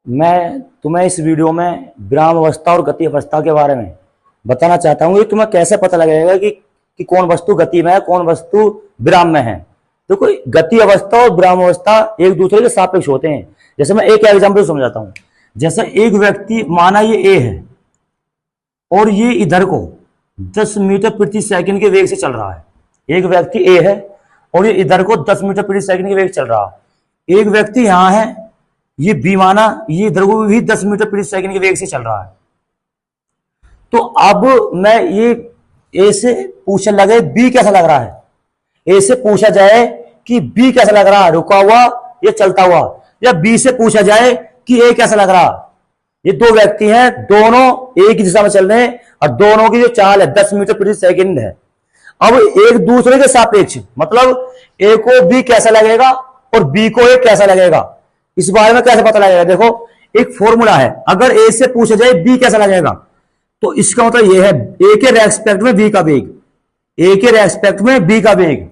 मैं तुम्हें इस वीडियो में विराम अवस्था और गति अवस्था के बारे में बताना चाहता हूँ कि तुम्हें कैसे पता लगेगा कि कौन वस्तु गति में है, कौन वस्तु विराम में है। देखो, गति अवस्था और विराम अवस्था एक दूसरे के सापेक्ष होते हैं। जैसे मैं एक एग्जांपल समझाता हूँ। जैसे एक व्यक्ति, माना ये ए है और ये इधर को 10 मीटर प्रति सेकंड के वेग से चल रहा है। एक व्यक्ति ए है और ये इधर को 10 मीटर प्रति सेकंड के वेग चल रहा है। एक व्यक्ति यहां है, ये बी, माना ये इधर को भी 10 मीटर प्रति सेकंड के वेग से चल रहा है। तो अब मैं ये ए से पूछने लगे बी कैसा लग रहा है। ए से पूछा जाए कि बी कैसा लग रहा है, रुका हुआ या चलता हुआ, या बी से पूछा जाए कि ए कैसा लग रहा। ये दो व्यक्ति हैं, दोनों एक ही दिशा में चल रहे हैं और दोनों की जो चाल है 10 मीटर प्रति सेकंड है। अब एक दूसरे के सापेक्ष, मतलब ए को बी कैसा लगेगा और बी को ए कैसा लगेगा, इस बारे में कैसे पता लगेगा। देखो, एक फॉर्मूला है। अगर ए से पूछा जाए बी कैसा लगेगा, तो इसका मतलब यह है ए के रेस्पेक्ट में बी का वेग, ए के रेस्पेक्ट में बी का वेग।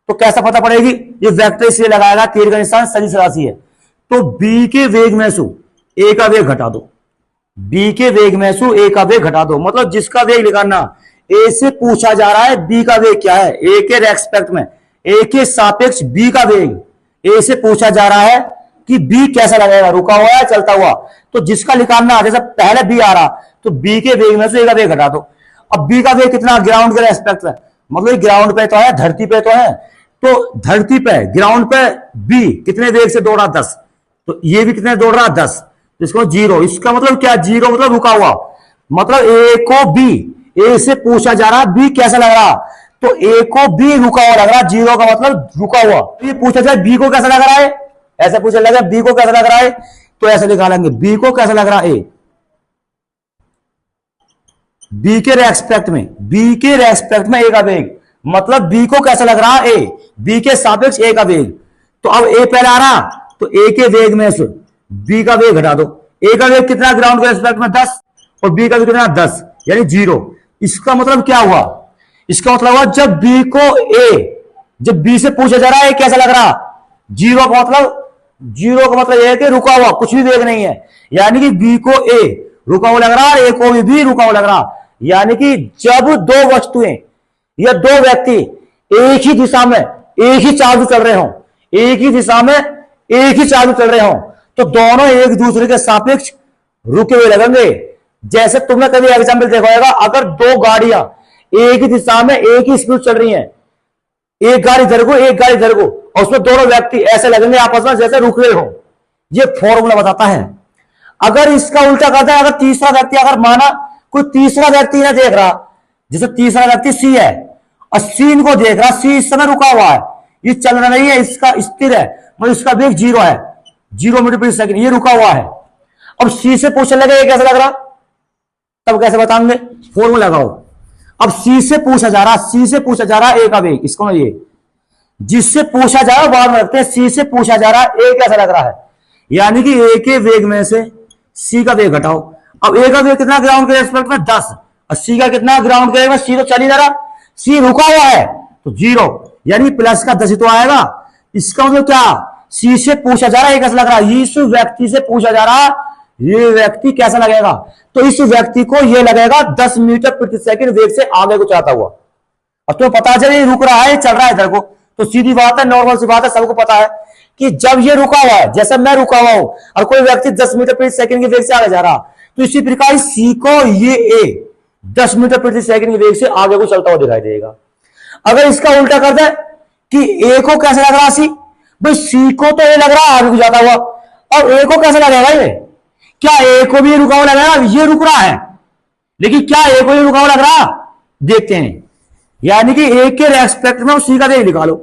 तो कैसा पता पड़ेगी, ये वेक्टर इसलिए लगाएगा, तीर का निशान सदिश राशि है। तो बी के वेग में से ए का वेग घटा दो, बी के वेग में से ए का वेग घटा दो। मतलब जिसका वेग निकालना, ए से पूछा जा रहा है बी का वेग क्या है, ए के रेस्पेक्ट में ए के सापेक्ष बी का वेग। ए से पूछा जा रहा है कि बी कैसा लगेगा, रुका हुआ है चलता हुआ। तो जिसका निकालना, जैसे पहले बी आ रहा, तो बी के वेग में से ए का वेग घटा दो। अब बी का वेग कितना, ग्राउंड के रेस्पेक्ट में, मतलब ग्राउंड पे तो है, धरती पे तो है। तो धरती पे, ग्राउंड पे बी कितने वेग से दौड़ रहा, 10। तो ये भी कितने दौड़ रहा, 10। तो इसको 0। इसका मतलब क्या, 0 मतलब रुका हुआ। मतलब ए को बी, ए से पूछा जा रहा बी कैसा लग रहा, तो ए को बी रुका हुआ लग रहा, 0 का मतलब रुका हुआ। ये पूछा जाए बी को कैसा लग रहा है, ऐसा पूछा लगा बी को कैसा लग रहा है, तो ऐसे निकालेंगे बी को कैसा लग रहा है, ए बी के रेस्पेक्ट में, बी के रेस्पेक्ट में ए का वेग, मतलब बी को कैसा लग रहा है, ए बी के सापेक्ष ए का वेग। तो अब ए पहले आ रहा, तो ए के वेग में से बी का वेग घटा दो। ए का वेग कितना ग्राउंड के रेस्पेक्ट में, 10, और बी का वेग कितना, 10, यानी 0। इसका मतलब क्या हुआ, इसका मतलब हुआ जब बी को जब बी से पूछा जा रहा है कैसा लग रहा, 0 का मतलब, 0 का मतलब यह है कि रुका हुआ, कुछ भी वेग नहीं है। यानी कि बी को ए रुका हुआ लग रहा, ए को भी रुका हुआ लग रहा। यानी कि जब दो वस्तुएं या दो व्यक्ति एक ही दिशा में एक ही चाल चल रहे हों, एक ही दिशा में एक ही चाल चल रहे हों, तो दोनों एक दूसरे के सापेक्ष रुके हुए लगेंगे। जैसे तुमने कभी एग्जाम्पल देखा होगा, अगर दो गाड़ियां एक ही दिशा में एक ही स्पीड चल रही हैं, एक गाड़ी इधर को एक गाड़ी इधर को, और उसमें दोनों व्यक्ति ऐसे लगेंगे आपस में जैसे रुक रहे हो। ये फॉर्मूला बताता है। अगर इसका उल्टा करता है, अगर तीसरा व्यक्ति, अगर माना कोई तीसरा व्यक्ति ना देख रहा, जैसे तीसरा व्यक्ति सी है और सी इनको देख रहा, सी इस समय रुका हुआ है, ये चल रहा नहीं है, इसका स्थिर है, मतलब इसका वेग 0 है, 0 मीटर प्रति सेकंड, ये रुका हुआ है। अब सी से पूछने लगे ये कैसा लग रहा, तब कैसे बताएंगे, फॉर्मूला लगाओ। अब सी से पूछा जा रहा, सी से पूछा जा रहा ए का वेग, इसको ये जिससे पूछा जा रहा बाद में रखते हैं, सी से पूछा जा रहा ए कैसा लग रहा है, यानी कि ए के वेग में से सी का वेग घटाओ। अब ए का वेग कितना ग्राउंड के रेस्पेक्ट में, 10, और सी का कितना ग्राउंड के रेस्पेक्ट में, सी तो चल ही जा रहा, सी रुका हुआ है, तो 0, यानी प्लस का 10 ही तो आएगा। इसका मतलब क्या, सी से पूछा जा रहा है कैसा लग रहा, इस व्यक्ति से पूछा जा रहा ये व्यक्ति कैसा लगेगा, तो इस व्यक्ति को ये लगेगा 10 मीटर प्रति सेकंड वेग से आगे को चलता हुआ। और तुम्हें पता चले रुक रहा है, चल रहा है इधर को, तो सीधी बात है, नॉर्मल सी बात है, सबको पता है कि जब ये रुका हुआ है, जैसे मैं रुका हुआ हूं और कोई व्यक्ति 10 मीटर प्रति सेकंड के वेग से आगे जा रहा, तो इसी प्रकार सी को ये ए 10 मीटर प्रति सेकंड के वेग से आगे को चलता हुआ दिखाई देगा। अगर इसका उल्टा कर दे कि ए को कैसा लग रहा, सी, भाई सी को तो ये लग रहा आगे को जाता हुआ, और ए को कैसा लगेगा, ये क्या ए को भी ये रुका हुआ लग रहा, ये रुक रहा है, लेकिन क्या ए को ये रुका हुआ लग रहा, देखते हैं। यानी कि ए के रेस्पेक्ट में सी का वेग निकालो,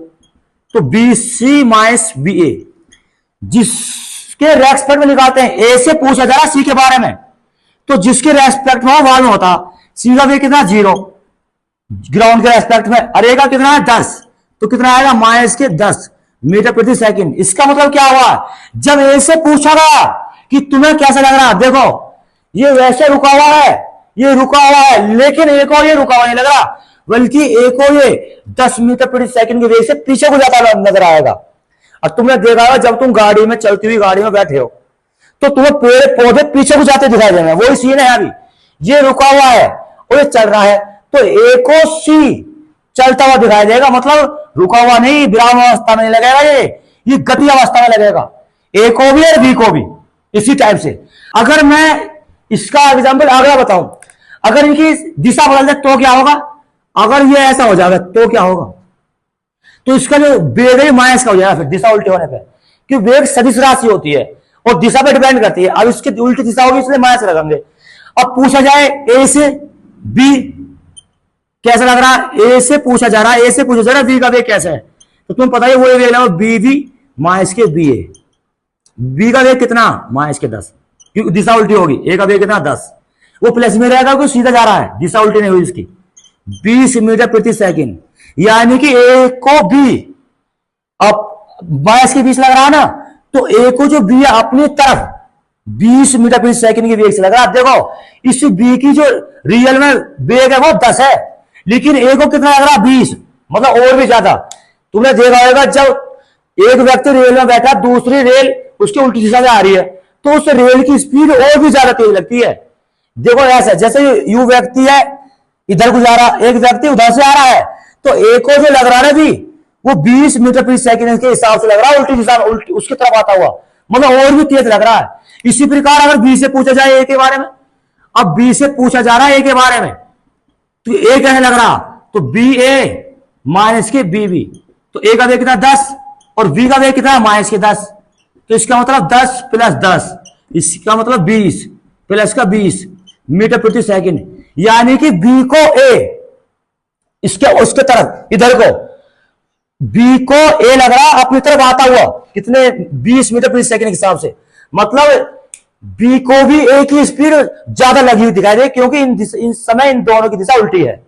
तो बी सी माइनस बी ए, जिसके रेस्पेक्ट में निकालते हैं, ए से पूछा जा रहा सी के बारे में, तो जिसके रेस्पेक्ट में बाद में होता, सी का वेग कितना, 0 ग्राउंड के रेस्पेक्ट में, अरे का कितना है, 10, तो कितना आएगा, माइनस के 10 मीटर प्रति सेकंड। इसका मतलब क्या हुआ, जब ए से पूछा गया कि तुम्हें कैसा लग रहा, देखो ये वैसे रुका हुआ है, ये रुका हुआ है, लेकिन ए को ये रुका हुआ नहीं लग रहा, बल्कि ए को ये 10 मीटर प्रति सेकंड के वेग से पीछे को जाता नजर आएगा। और तुमने देखा होगा, जब तुम गाड़ी में, चलती हुई गाड़ी में बैठे हो, तो तुम्हें पेड़ पौधे पीछे को जाते दिखाई देंगे। वही सीन है अभी, ये रुका हुआ है और ये चल रहा है, तो ए को सी चलता हुआ दिखाई देगा, मतलब रुका हुआ नहीं, विराम अवस्था में नहीं लगेगा, ये गति अवस्था में लगेगा, ए को भी और बी को भी। इसी टाइप से अगर मैं इसका एग्जांपल अगला बताऊं, अगर इनकी दिशा बदल दे तो क्या होगा, अगर ये ऐसा हो जाएगा तो क्या होगा, तो इसका जो वेग है माइनस का हो जाएगा फिर दिशा उल्टी होने पर, क्योंकि वेग सदिश राशि होती है और दिशा पे डिपेंड करती है। अब इसकी उल्टी दिशा होगी इसलिए माइनस रखेंगे। अब पूछा जाए ए से बी कैसा लग रहा है, ए से पूछा जा रहा है, ए से पूछा जा रहा है बी का वेग कैसा है, तो तुम्हें पता है वो वेग लगा बी भी माइनस के बी ए, बी का वेग कितना माइनस के 10, क्योंकि दिशा उल्टी होगी, ए का वेग कितना 10, वो प्लस में रहेगा क्योंकि सीधा जा रहा है, दिशा उल्टी नहीं हुई इसकी। 20 मीटर प्रति सेकंड, यानी कि ए को बी अब माइनस के 20 लग रहा है ना, तो ए को जो बी है अपनी तरफ 20 मीटर प्रति सेकंड की वेग से लग रहा है। देखो इस बी की जो रियल में वेग है वो 10 है, लेकिन ए को कितना लग रहा है 20, मतलब और भी ज्यादा। तुमने देखा होगा जब एक व्यक्ति रेल में बैठा, दूसरी रेल उसके उल्टी दिशा में आ रही है, तो उस रेल की स्पीड और भी ज्यादा तेज लगती है। देखो ऐसा, जैसे यू व्यक्ति है इधर को जा रहा, एक व्यक्ति उधर से आ रहा है, तो ए को जो लग रहा है भी वो 20 मीटर प्रति सेकंड के हिसाब से लग रहा है, उल्टी दिशा उल्टी उसकी तरफ आता हुआ, मतलब और भी तेज लग रहा है। इसी प्रकार अगर बी से पूछा जाए ए के बारे में, अब बी से पूछा जा रहा है ए के बारे में, तो ए कैसे लग रहा, तो बी ए माइनस के बी बी, तो ए का वेग कितना 10 और बी का वेग कितना माइनस के 10, तो इसका मतलब 10 प्लस 10, इसका मतलब 20 प्लस का 20 मीटर प्रति सेकंड, यानी कि बी को ए इसके उसके तरफ इधर को बी को ए लग रहा अपनी तरफ आता हुआ कितने 20 मीटर प्रति सेकंड के हिसाब से, मतलब बी को भी ए की स्पीड ज्यादा लगी हुई दिखाई दे, क्योंकि इन समय इन दोनों की दिशा उल्टी है।